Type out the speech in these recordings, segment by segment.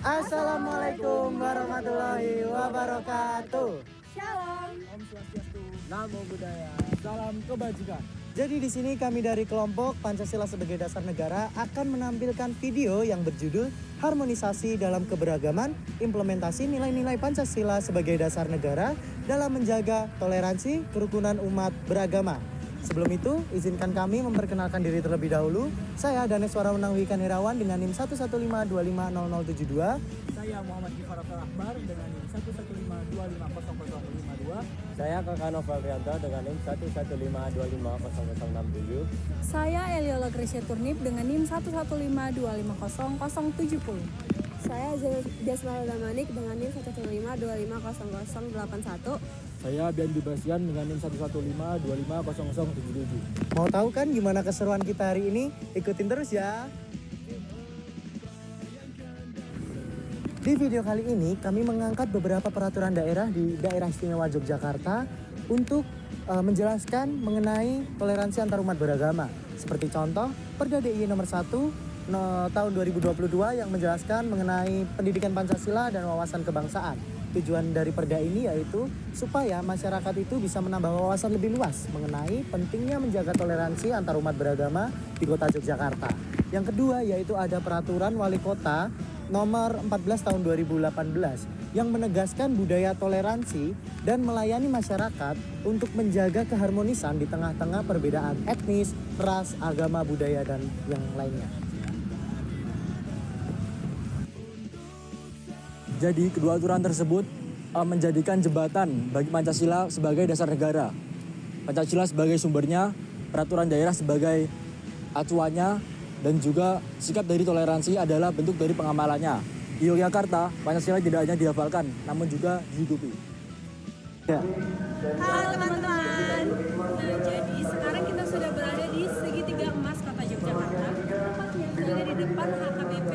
Assalamualaikum warahmatullahi wabarakatuh. Shalom. Om Swastiastu, Namo Buddhaya, salam kebajikan. Jadi di sini kami dari kelompok Pancasila sebagai Dasar Negara akan menampilkan video yang berjudul Harmonisasi dalam Keberagaman, Implementasi Nilai-nilai Pancasila sebagai Dasar Negara dalam menjaga toleransi kerukunan umat beragama. Sebelum itu, izinkan kami memperkenalkan diri terlebih dahulu. Saya Danes Warawenang Wikan Herawan dengan NIM 115250072. Saya Muhammad Gifar Akbar dengan NIM 115250052. Saya Kakak Noval Rianto dengan NIM 115250067. Saya Eliola Gresya Turnip dengan NIM 115250070. Saya Jasmala Damanik dengan NIM 115250081. Saya Bian Dibasian dengan NIM 115250077. Mau tahu kan gimana keseruan kita hari ini? Ikutin terus ya. Di video kali ini kami mengangkat beberapa peraturan daerah di Daerah Istimewa Yogyakarta untuk menjelaskan mengenai toleransi antar umat beragama. Seperti contoh Perda DIY nomor 1 tahun 2022 yang menjelaskan mengenai pendidikan Pancasila dan wawasan kebangsaan. Tujuan dari perda ini yaitu supaya masyarakat itu bisa menambah wawasan lebih luas mengenai pentingnya menjaga toleransi antar umat beragama di kota Yogyakarta. Yang kedua yaitu ada peraturan wali kota nomor 14 tahun 2018 yang menegaskan budaya toleransi dan melayani masyarakat untuk menjaga keharmonisan di tengah-tengah perbedaan etnis, ras, agama, budaya, dan yang lainnya. Jadi kedua aturan tersebut menjadikan jembatan bagi Pancasila sebagai dasar negara. Pancasila sebagai sumbernya, peraturan daerah sebagai acuannya, dan juga sikap dari toleransi adalah bentuk dari pengamalannya. Di Yogyakarta, Pancasila tidak hanya dihafalkan, namun juga dihidupi. Ya. Halo teman-teman. Nah, jadi sekarang kita sudah berada di segitiga emas kota Yogyakarta, tepatnya berada di depan HKBP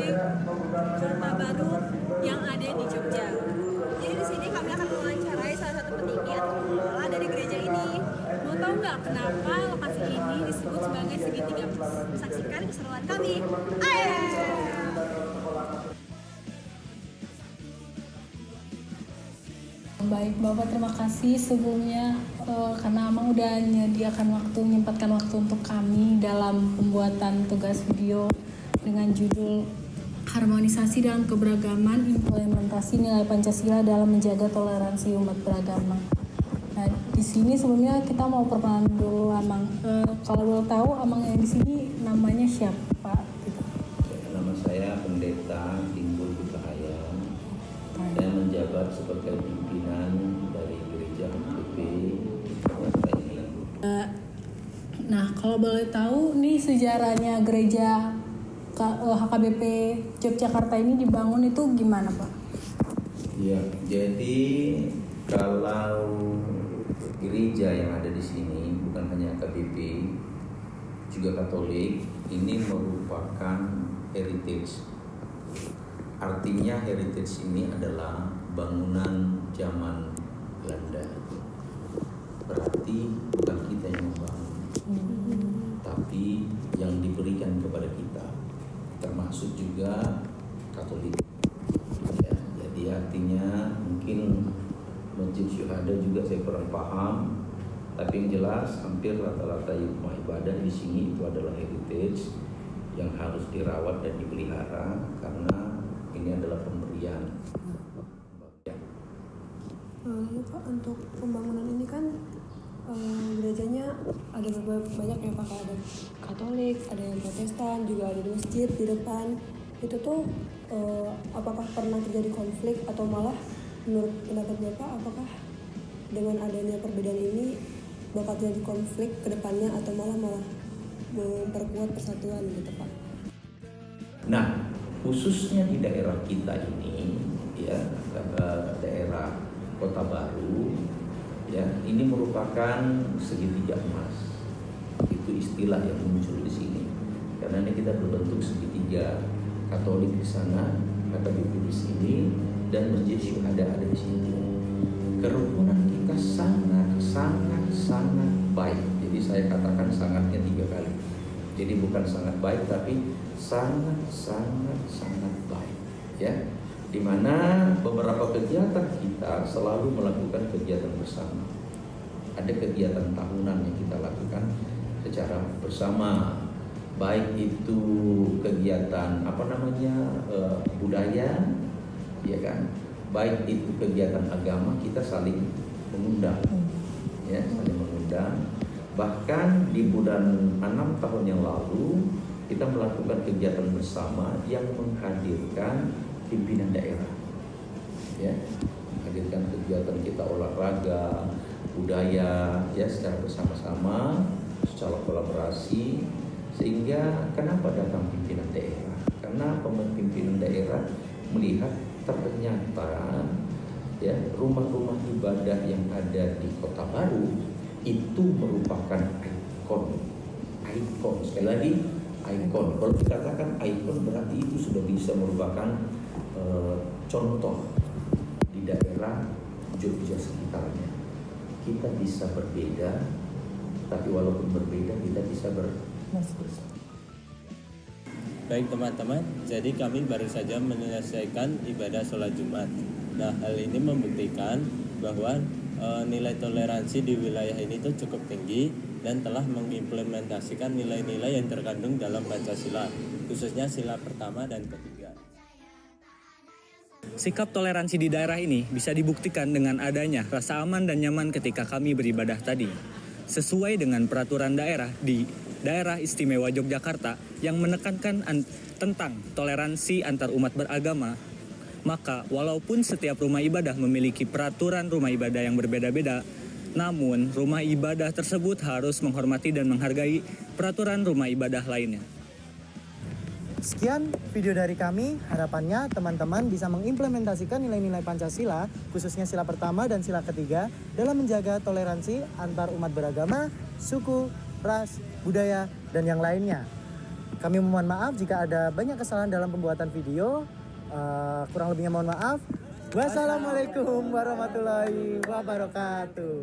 Kota Baru yang ada di Jogja. Jadi di sini kami akan mewawancarai salah satu petinggi atau pengelola dari gereja ini. Mau tahu nggak kenapa lokasi ini disebut sebagai segitiga emas? Saksikan keseruan kami. Ayo! Baik Bapak, terima kasih sebelumnya karena Amang udah menyempatkan waktu untuk kami dalam pembuatan tugas video dengan judul Harmonisasi dalam Keberagaman, Implementasi Nilai Pancasila dalam Menjaga Toleransi Umat Beragama. Nah, di sini sebelumnya kita mau perkenalan dulu Amang. Kalau boleh tahu Amang yang di sini namanya siapa? Gitu. Nama saya Pendeta Timbul Cahaya. Saya menjabat sebagai pimpinan dari gereja HKBP kota ini. Nah, kalau boleh tahu nih sejarahnya gereja HKBP Yogyakarta ini dibangun itu gimana, Pak? Ya, jadi kalau gereja yang ada di sini bukan hanya HKBP, juga Katolik, ini merupakan heritage. Artinya heritage ini adalah bangunan zaman Belanda. Berarti bukan kita yang membangun, tapi yang diberikan kepada kita, termasuk juga Katolik. Ya, jadi artinya mungkin Masjid Syuhada juga saya kurang paham, tapi yang jelas hampir rata-rata rumah ibadah di sini itu adalah heritage yang harus dirawat dan dipelihara karena ini adalah pemberian. Lalu Pak, untuk pembangunan ini kan gerejanya ada banyak ya Pak, ada Katolik, ada yang Protestan, juga ada masjid di depan. Itu tuh apakah pernah terjadi konflik atau malah menurut pendapat Bapak apakah dengan adanya perbedaan ini bakal terjadi konflik ke depannya atau malah memperkuat persatuan gitu Pak? Nah, khususnya di daerah kita ini, ya, daerah Kota Baru, ya, ini merupakan segitiga emas. Itu istilah yang muncul di sini. Karena ini kita berbentuk segitiga, Katolik di sana, HKBP di sini, dan Masjid Syuhada ada di sini. Kerukunan kita sangat baik. Jadi saya katakan sangatnya 3 kali. Jadi bukan sangat baik, tapi sangat baik, ya. di mana beberapa kegiatan kita selalu melakukan kegiatan bersama. Ada kegiatan tahunan yang kita lakukan secara bersama, baik itu kegiatan budaya, ya kan, baik itu kegiatan agama, kita saling mengundang, ya, saling mengundang. Bahkan di bulan 6 tahun yang lalu kita melakukan kegiatan bersama yang menghadirkan pimpinan daerah, ya, menghadirkan kegiatan kita olahraga, budaya, ya, secara bersama-sama, secara kolaborasi. Sehingga kenapa datang pimpinan daerah? Karena pimpinan daerah melihat ternyata, ya, rumah-rumah ibadah yang ada di Kota Baru itu merupakan ikon, sekali lagi ikon. Kalau dikatakan ikon berarti itu sudah bisa merupakan contoh di daerah Jogja sekitarnya. Kita bisa berbeda, tapi walaupun berbeda kita bisa Baik teman-teman, jadi kami baru saja menyelesaikan ibadah sholat Jumat. Nah, hal ini membuktikan bahwa nilai toleransi di wilayah ini tuh cukup tinggi dan telah mengimplementasikan nilai-nilai yang terkandung dalam Pancasila, khususnya sila pertama dan ketiga. Sikap toleransi di daerah ini bisa dibuktikan dengan adanya rasa aman dan nyaman ketika kami beribadah tadi. Sesuai dengan peraturan daerah di Daerah Istimewa Yogyakarta yang menekankan tentang toleransi antar umat beragama, maka walaupun setiap rumah ibadah memiliki peraturan rumah ibadah yang berbeda-beda, namun rumah ibadah tersebut harus menghormati dan menghargai peraturan rumah ibadah lainnya. Sekian video dari kami, harapannya teman-teman bisa mengimplementasikan nilai-nilai Pancasila, khususnya sila pertama dan sila ketiga, dalam menjaga toleransi antar umat beragama, suku, ras, budaya, dan yang lainnya. Kami mohon maaf jika ada banyak kesalahan dalam pembuatan video, kurang lebihnya mohon maaf. Wassalamualaikum warahmatullahi wabarakatuh.